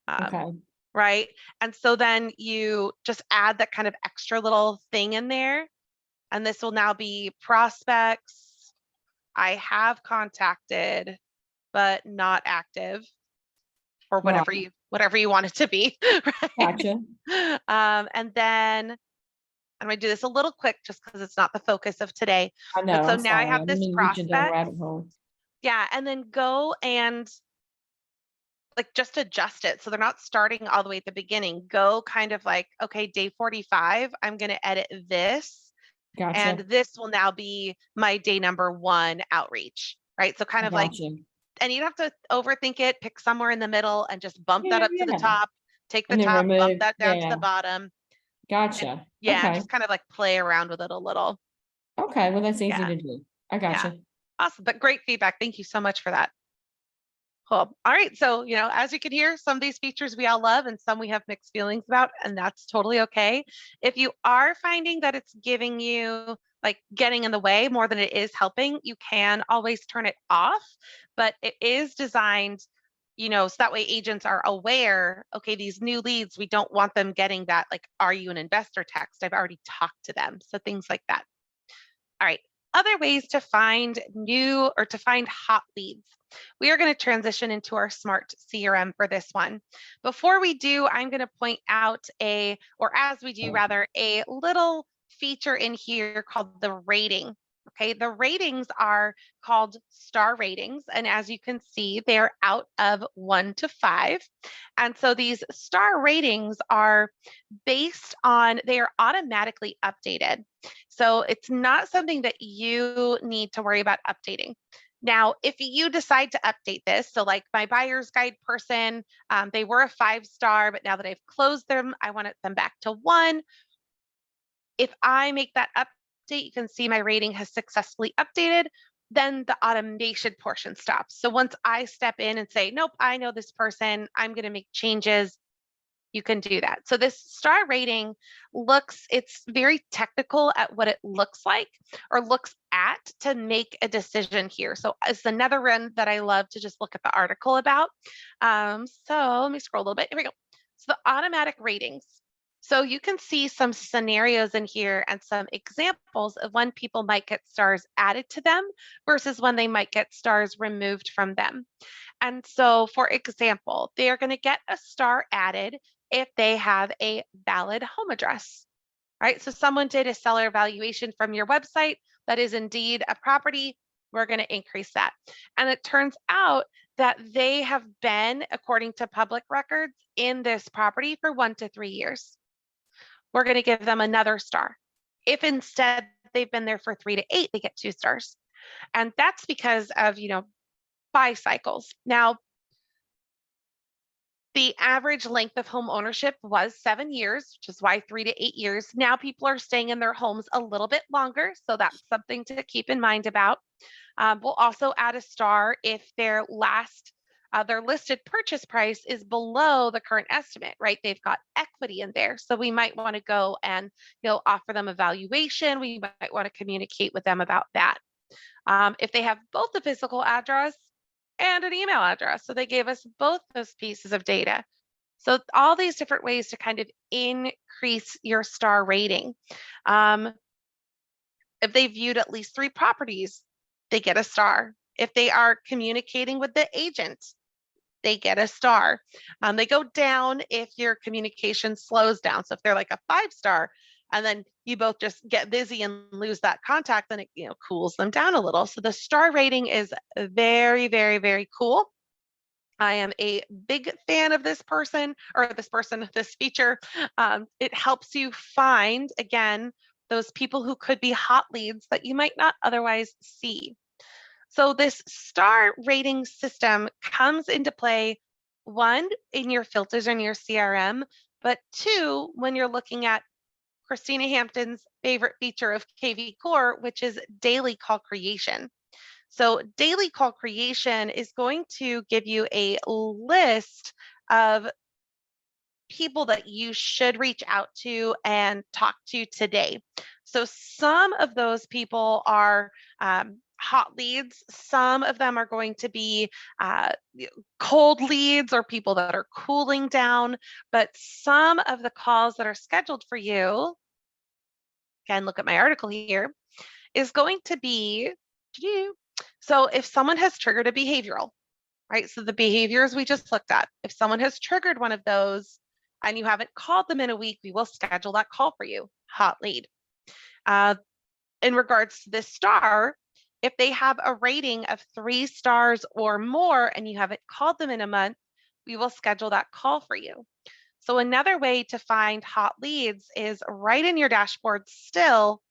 Um, Okay. right. And so then you just add that kind of extra little thing in there. And this will now be prospects I have contacted, but not active, or Right. whatever you want it to be. Right. Gotcha. And then I'm going to do this a little quick just because it's not the focus of today. I But know. so I'm now I sorry. I have didn't this mean to get you down a prospect. rabbit hole. Yeah. And then go and like just adjust it. So they're not starting all the way at the beginning. Go kind of like, okay, day 45, I'm going to edit this. And Gotcha. this will now be my day number 1 outreach. Right. So kind I of like, gotcha. and you don't have to overthink it, pick somewhere in the middle and just bump that Yeah, up to the yeah. top, take the And then top, bump remove. that down to Yeah. the bottom. And Gotcha. yeah, and Okay. just kind of like play around with it a little. Okay. Well, that's easy Yeah. to do. I Yeah. gotcha. Awesome. But great feedback. Thank you so much for that. Cool. All right. So, as you can hear, some of these features we all love and some we have mixed feelings about, and that's totally okay. If you are finding that it's giving you like getting in the way more than it is helping, you can always turn it off, but it is designed, so that way agents are aware, okay, these new leads, we don't want them getting that, like, are you an investor text? I've already talked to them. So things like that. All right. Other ways to find hot leads. We are going to transition into our smart CRM for this one. Before we do, I'm going to point out as we do rather, a little feature in here called the rating. Okay, the ratings are called star ratings. And as you can see, they're out of 1 to 5. And so these star ratings are they are automatically updated. So it's not something that you need to worry about updating. Now, if you decide to update this, so like my buyer's guide person, they were a 5-star, but now that I've closed them, I want them back to 1. If I make that update, you can see my rating has successfully updated. Then the automation portion stops. So once I step in and say, nope, I know this person, I'm going to make changes, you can do that. So this star rating it's very technical at what it looks like or looks at to make a decision here. So it's another one that I love to just look at the article about. So let me scroll a little bit. Here we go. So the automatic ratings. So you can see some scenarios in here and some examples of when people might get stars added to them versus when they might get stars removed from them. And so, for example, they are going to get a star added if they have a valid home address. Right? So someone did a seller evaluation from your website that is indeed a property, we're going to increase that. And it turns out that they have been, according to public records, in this property for 1 to 3 years. We're going to give them another star. If instead they've been there for 3 to 8, they get 2 stars. And that's because of, buy cycles. Now, the average length of home ownership was 7 years, which is why 3 to 8 years. Now people are staying in their homes a little bit longer, so that's something to keep in mind about. We'll also add a star if their listed purchase price is below the current estimate, right? They've got equity in there, so we might want to go and offer them a valuation. We might want to communicate with them about that. If they have both the physical address and an email address. So they gave us both those pieces of data. So all these different ways to kind of increase your star rating. If they viewed at least 3 properties, they get a star. If they are communicating with the agent, they get a star. They go down if your communication slows down. So if they're like a 5-star, and then you both just get busy and lose that contact, then it cools them down a little. So the star rating is very, very, very cool. I am a big fan of this feature. It helps you find, again, those people who could be hot leads that you might not otherwise see. So this star rating system comes into play, 1, in your filters in your CRM, but 2, when you're looking at Christina Hampton's favorite feature of kvCORE, which is daily call creation. So daily call creation is going to give you a list of people that you should reach out to and talk to today. So some of those people are hot leads. Some of them are going to be cold leads or people that are cooling down. But some of the calls that are scheduled for you, again, look at my article here, is going to be, so if someone has triggered a behavioral, right? So the behaviors we just looked at, if someone has triggered one of those and you haven't called them in a week, we will schedule that call for you, hot lead. In regards to this star, if they have a rating of 3 stars or more and you haven't called them in a month, we will schedule that call for you. So another way to find hot leads is right in your dashboard still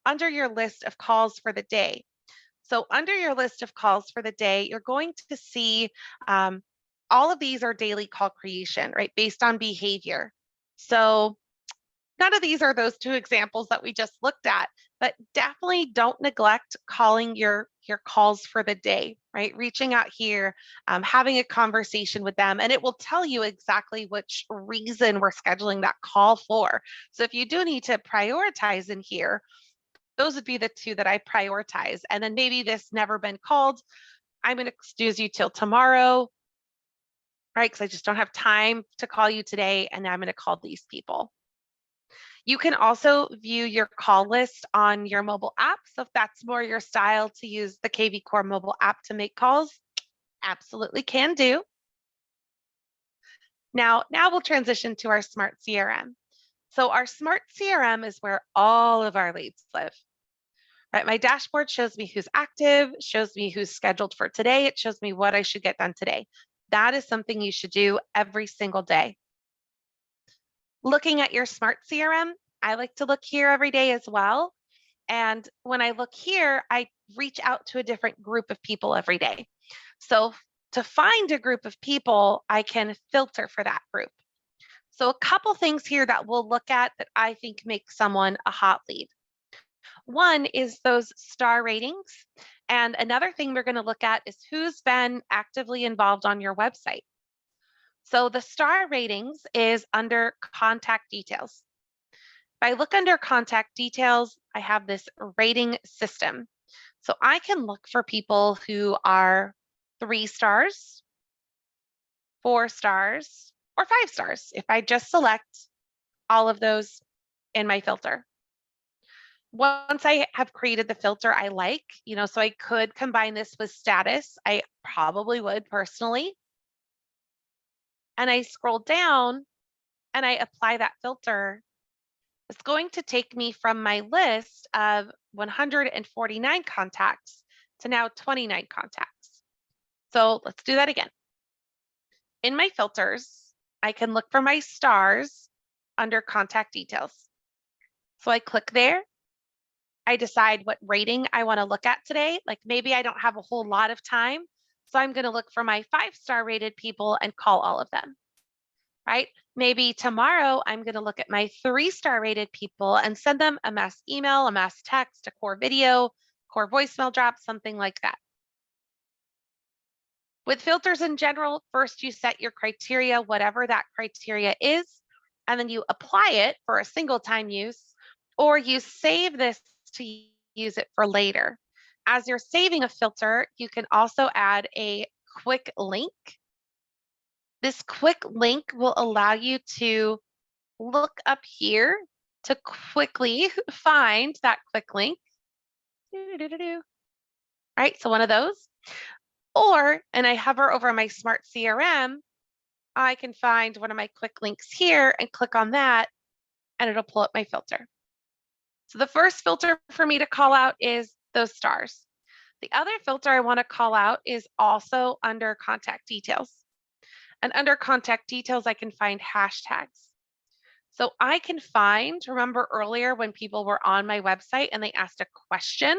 under your list of calls for the day. So under your list of calls for the day, you're going to see all of these are daily call creation, right? Based on behavior. So none of these are those 2 examples that we just looked at, but definitely don't neglect calling your calls for the day, right? Reaching out here, having a conversation with them, and it will tell you exactly which reason we're scheduling that call for. So if you do need to prioritize in here, those would be the 2 that I prioritize. And then maybe this never been called, I'm going to excuse you till tomorrow, right? Because I just don't have time to call you today, and I'm going to call these people. You can also view your call list on your mobile app. So if that's more your style to use the kvCORE mobile app to make calls, absolutely can do. Now we'll transition to our smart CRM. So our smart CRM is where all of our leads live. Right, my dashboard shows me who's active, shows me who's scheduled for today. It shows me what I should get done today. That is something you should do every single day. Looking at your smart CRM, I like to look here every day as well. And when I look here, I reach out to a different group of people every day. So to find a group of people, I can filter for that group. So a couple things here that we'll look at that I think make someone a hot lead. One is those star ratings. And another thing we're going to look at is who's been actively involved on your website. So the star ratings is under contact details. If I look under contact details, I have this rating system. So I can look for people who are 3 stars, 4 stars, or 5 stars if I just select all of those in my filter. Once I have created the filter I like, so I could combine this with status. I probably would personally. And I scroll down, and I apply that filter, it's going to take me from my list of 149 contacts to now 29 contacts. So let's do that again. In my filters, I can look for my stars under contact details. So I click there. I decide what rating I want to look at today. Like maybe I don't have a whole lot of time. So I'm going to look for my 5-star rated people and call all of them, right? Maybe tomorrow I'm going to look at my 3-star rated people and send them a mass email, a mass text, a core video, core voicemail drop, something like that. With filters in general, first you set your criteria, whatever that criteria is, and then you apply it for a single time use, or you save this to use it for later. As you're saving a filter, you can also add a quick link. This quick link will allow you to look up here to quickly find that quick link. Right, so one of those. Or, and I hover over my smart CRM, I can find one of my quick links here and click on that, and it'll pull up my filter. So the first filter for me to call out is those stars. The other filter I want to call out is also under contact details. And under contact details, I can find hashtags. So I can find, remember earlier when people were on my website and they asked a question,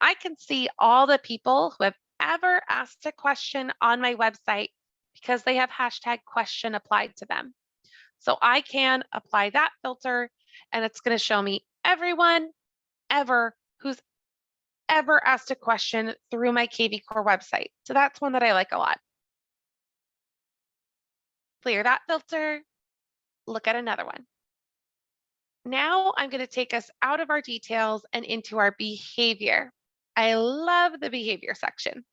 I can see all the people who have ever asked a question on my website because they have hashtag question applied to them. So I can apply that filter and it's going to show me everyone ever who's ever asked a question through my kvCORE website. So that's one that I like a lot. Clear that filter, look at another one. Now I'm going to take us out of our details and into our behavior. I love the behavior section.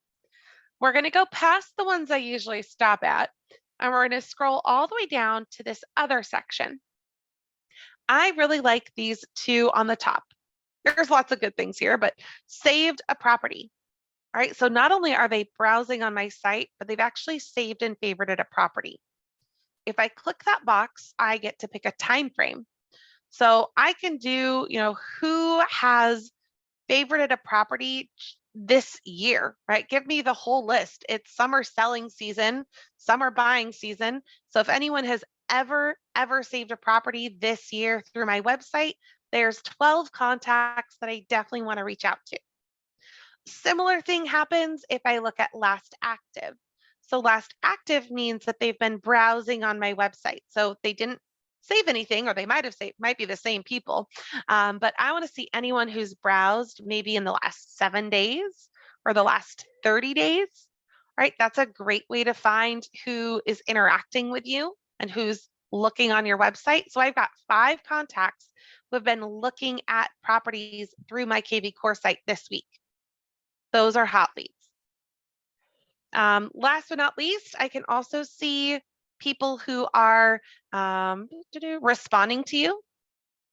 We're going to go past the ones I usually stop at, and we're going to scroll all the way down to this other section. I really like these two on the top. There's lots of good things here, but saved a property. All right, so not only are they browsing on my site, but they've actually saved and favorited a property. If I click that box, I get to pick a time frame. So I can do, who has favorited a property this year, right? Give me the whole list. It's summer selling season, summer buying season. So if anyone has ever saved a property this year through my website, there's 12 contacts that I definitely want to reach out to. Similar thing happens if I look at last active. So last active means that they've been browsing on my website. So they didn't save anything, or they might have saved, might be the same people. But I want to see anyone who's browsed maybe in the last 7 days or the last 30 days, right? That's a great way to find who is interacting with you and who's looking on your website. So I've got 5 contacts who have been looking at properties through my kvCORE site this week. Those are hot leads. Last but not least, I can also see people who are responding to you.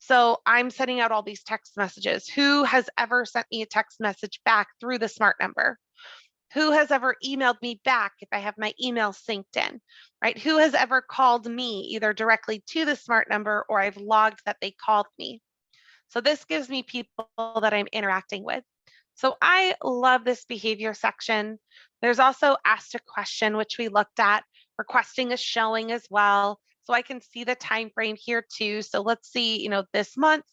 So I'm sending out all these text messages. Who has ever sent me a text message back through the smart number? Who has ever emailed me back if I have my email synced in, right? Who has ever called me either directly to the smart number or I've logged that they called me? So this gives me people that I'm interacting with. So I love this behavior section. There's also asked a question, which we looked at, requesting a showing as well. So I can see the time frame here too. So let's see, this month,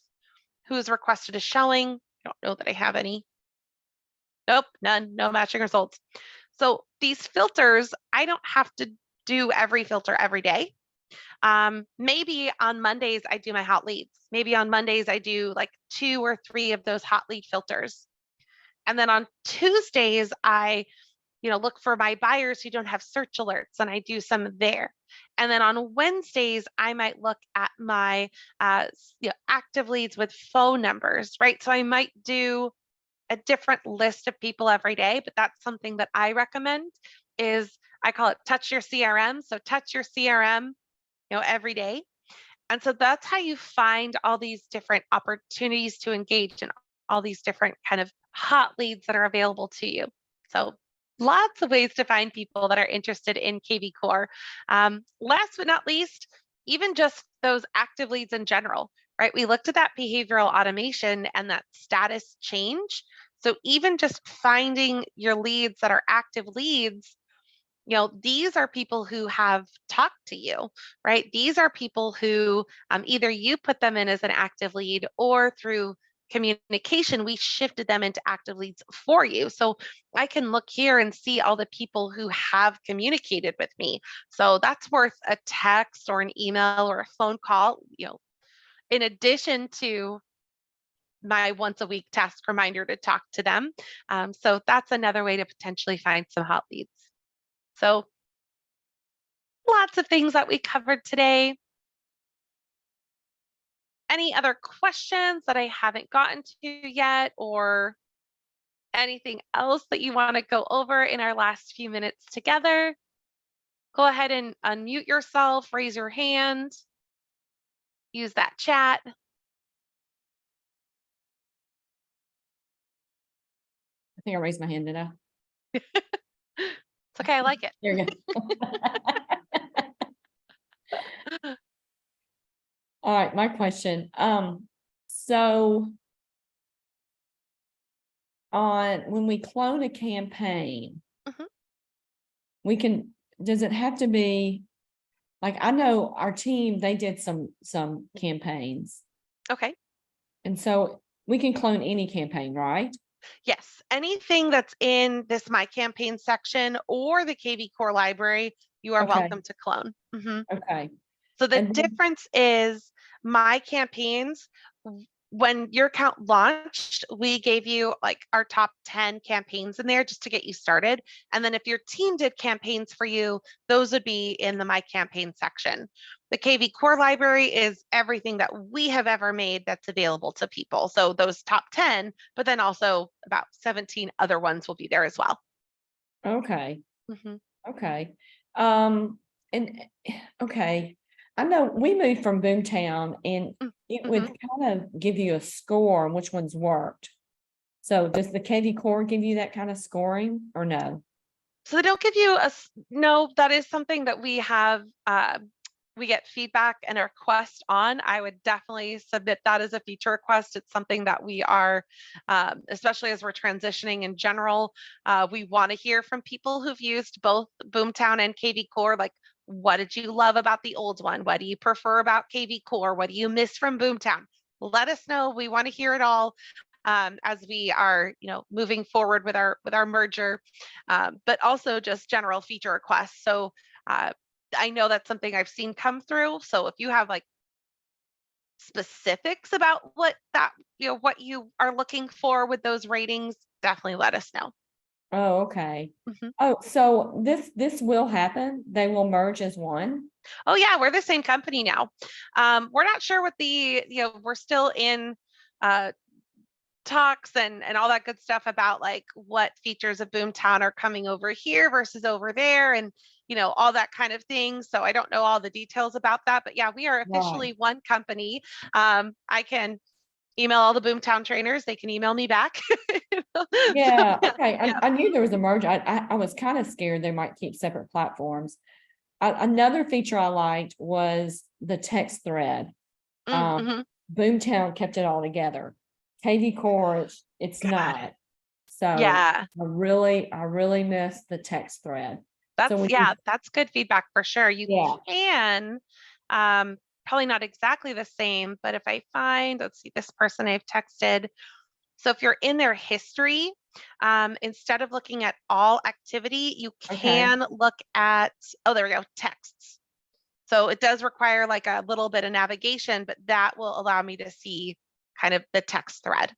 who's requested a showing. I don't know that I have any. Nope, none, no matching results. So these filters, I don't have to do every filter every day. Maybe on Mondays, I do my hot leads. Maybe on Mondays, I do like 2 or 3 of those hot lead filters. And then on Tuesdays, I look for my buyers who don't have search alerts, and I do some there. And then on Wednesdays, I might look at my active leads with phone numbers, right? So I might do a different list of people every day, but that's something that I recommend is I call it touch your CRM. So touch your CRM, every day. And so that's how you find all these different opportunities to engage in all these different kind of hot leads that are available to you. So lots of ways to find people that are interested in kvCORE. Last but not least, even just those active leads in general, right? We looked at that behavioral automation and that status change. So even just finding your leads that are active leads, these are people who have talked to you, right? These are people who either you put them in as an active lead or through communication, we shifted them into active leads for you. So I can look here and see all the people who have communicated with me. So that's worth a text or an email or a phone call, in addition to my once a week task reminder to talk to them. So that's another way to potentially find some hot leads. So lots of things that we covered today. Any other questions that I haven't gotten to yet, or anything else that you want to go over in our last few minutes together? Go ahead and unmute yourself, raise your hand, use that chat. I think I raised my hand, did I? It's okay, I like it. There you go. All right, my question. So when we clone a campaign, Mhm. does it have to be, like, I know our team, they did some campaigns, Okay. and so we can clone any campaign, right? Yes, anything that's in this My Campaign section or the kvCORE library, you are Okay, welcome to clone. Mhm. okay. So the And then, difference is My Campaigns, when your account launched, we gave you like our top 10 campaigns in there just to get you started. And then if your team did campaigns for you, those would be in the My Campaign section. The kvCORE library is everything that we have ever made that's available to people. So those top 10, but then also about 17 other ones will be there as well. okay, Mhm. okay. And okay, I know we moved from Boomtown, and it would Mhm. kind of give you a score on which ones worked. So does the kvCORE give you that kind of scoring or no? So they don't give you no, that is something that we have, we get feedback and a request on. I would definitely submit that as a feature request. It's something that we are, especially as we're transitioning in general, we want to hear from people who've used both Boomtown and kvCORE. Like, what did you love about the old one? What do you prefer about kvCORE? What do you miss from Boomtown? Let us know. We want to hear it all. As we are, moving forward with our merger, but also just general feature requests. So I know that's something I've seen come through. So if you have like specifics about what you are looking for with those ratings, definitely let us know. Oh, okay. Mhm. Oh, so this will happen? They will merge as one? Oh yeah, we're the same company now. We're not sure what we're still in uh, talks and all that good stuff about like what features of Boomtown are coming over here versus over there, and all that kind of thing. So I don't know all the details about that, but yeah, we are Right. officially one company. I can email all the Boomtown trainers, they can email me back. So, Yeah, yeah, okay. yeah. I knew there was a merge. I was kind of scared they might keep separate platforms. Another feature I liked was the text thread. Mm-hmm. Boomtown kept it all together. kvCORE, it's not. So Yeah, I really missed the text thread. So when you, that's good feedback for sure. You yeah, can, um, probably not exactly the same, but if I find, let's see, this person I've texted. So if you're in their history, instead of looking at all activity, you okay. can look at, oh, there we go, texts. So it does require like a little bit of navigation, but that will allow me to see kind of the text thread.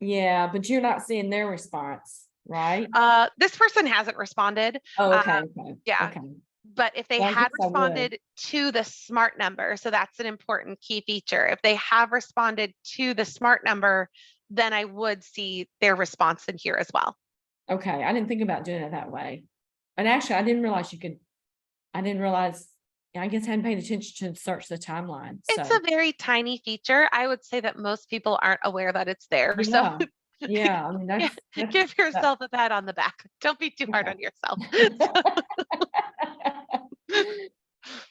Yeah, but you're not seeing their response, right? This person hasn't responded. Oh, Uh, okay, okay, yeah, okay. but if they Well, I had guess I would. responded to the smart number, so that's an important key feature. If they have responded to the smart number, then I would see their response in here as well. Okay, I didn't think about doing it that way. And actually, I didn't realize I didn't realize, I guess I hadn't paid attention to search the timeline, It's so, a very tiny feature. I would say that most people aren't aware that it's there. So yeah. Yeah, I mean, yeah, that's give that. yourself a pat on the back. Don't be too hard Okay. on yourself.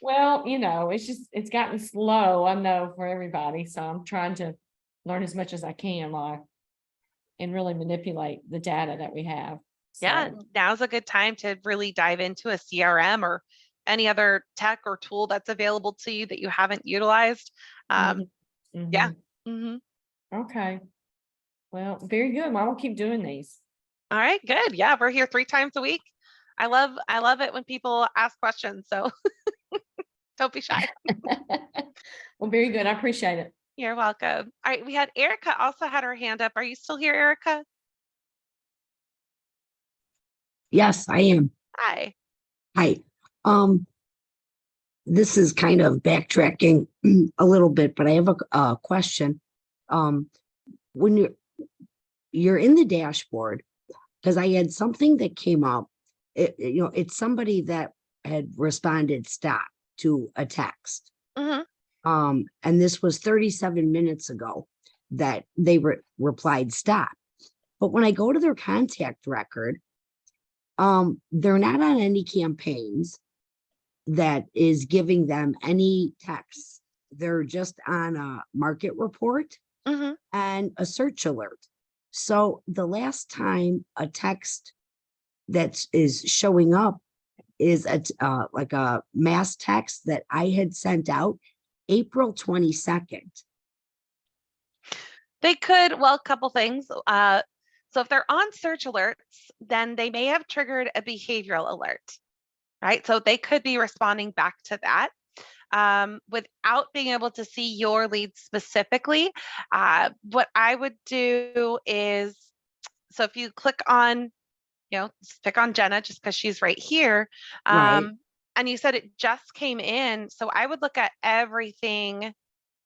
Well, it's gotten slow, I know, for everybody, so I'm trying to learn as much as I can, like, and really manipulate the data that we have. Yeah, So, now's a good time to really dive into a CRM or any other tech or tool that's available to you that you haven't utilized. Um, mhm, yeah. mhm. hmm Okay. Well, very good. Well, I will keep doing these. All right, good. Yeah, we're here 3 times a week. I love it when people ask questions, so don't be shy. Well, very good. I appreciate it. You're welcome. All right, we had Erica also had her hand up. Are you still here, Erica? Yes, I am. Hi. Hi. Um, this is kind of backtracking a little bit, but I have a question. Um, when you're in the dashboard, because I had something that came up, it's somebody that had responded stop to a text. hmm And this was 37 minutes ago that they replied stop. But when I go to their contact record, they're not on any campaigns that is giving them any text. They're just on a market report hmm and a search alert. So the last time a text that is showing up is like a mass text that I had sent out April 22nd. They could, well, a couple things. So if they're on search alerts, then they may have triggered a behavioral alert, right? So they could be responding back to that. Without being able to see your leads specifically, what I would do is, so if you click on, just pick on Jenna just because she's right here. Right. And you said it just came in. So I would look at everything.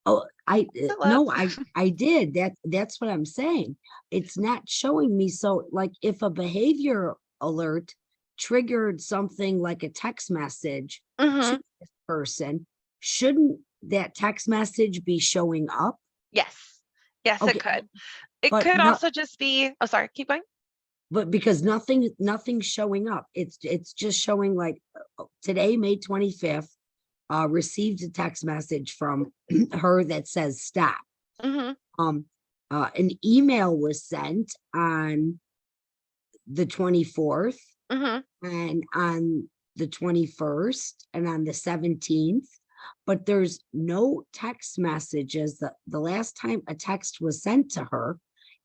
Oh, It no, loads. I did. That's what I'm saying. It's not showing me. So like if a behavior alert triggered something like a text message hmm to this person, shouldn't that text message be showing up? Yes. Yes, it Okay, could. It but could not, also just be, oh, sorry, keep going. but because nothing's showing up. It's just showing like today, May 25th, received a text message from her that says stop. hmm Um, an email was sent on the 24th hmm and on the 21st and on the 17th, but there's no text messages. The last time a text was sent to her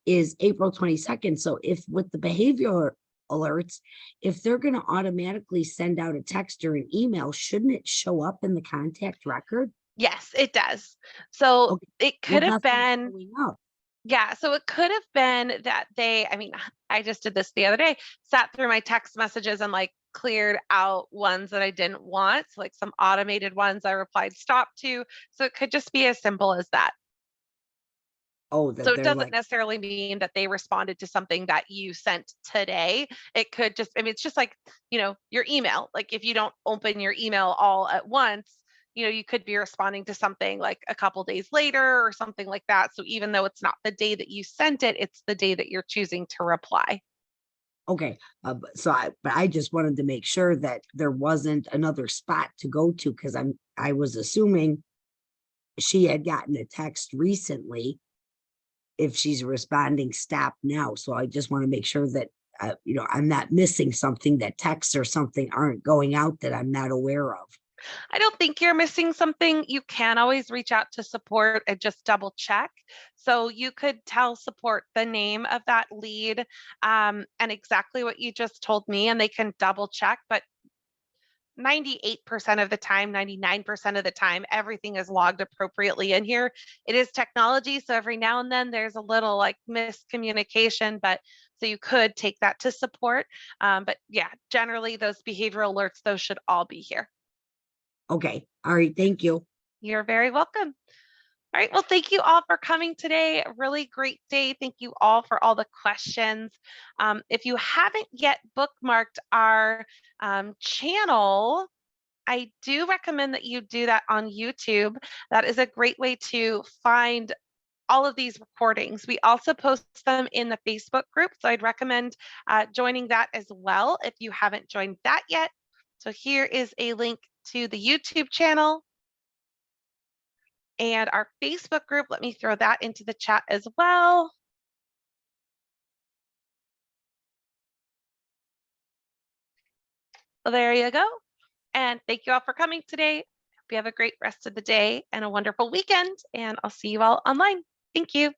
is April 22nd. So if with the behavior alerts, if they're going to automatically send out a text or an email, shouldn't it show up in the contact record? Yes, it does. So Okay, it well, could have nothing's been, showing up. yeah, so it could have been that I mean, I just did this the other day, sat through my text messages and like cleared out ones that I didn't want, so like some automated ones I replied stop to. So it could just be as simple as that. Oh, So that it they're doesn't like, necessarily mean that they responded to something that you sent today. It could just, I mean, it's just like, your email. Like if you don't open your email all at once, you could be responding to something like a couple days later or something like that. So even though it's not the day that you sent it, it's the day that you're choosing to reply. okay, but I just wanted to make sure that there wasn't another spot to go to because I was assuming she had gotten a text recently if she's responding stop now. So I just want to make sure that I'm not missing something, that texts or something aren't going out that I'm not aware of. I don't think you're missing something. You can always reach out to support and just double check. So you could tell support the name of that lead and exactly what you just told me, and they can double check. But 98% of the time, 99% of the time, everything is logged appropriately in here. It is technology. So every now and then there's a little like miscommunication, but so you could take that to support. But yeah, generally those behavioral alerts, those should all be here. Okay, all right, thank you. You're very welcome. All right. Well, thank you all for coming today. A really great day. Thank you all for all the questions. If you haven't yet bookmarked our channel, I do recommend that you do that on YouTube. That is a great way to find all of these recordings. We also post them in the Facebook group. So I'd recommend joining that as well if you haven't joined that yet. So here is a link to the YouTube channel and our Facebook group. Let me throw that into the chat as well. Well, there you go. And thank you all for coming today. Hope you have a great rest of the day and a wonderful weekend. And I'll see you all online. Thank you.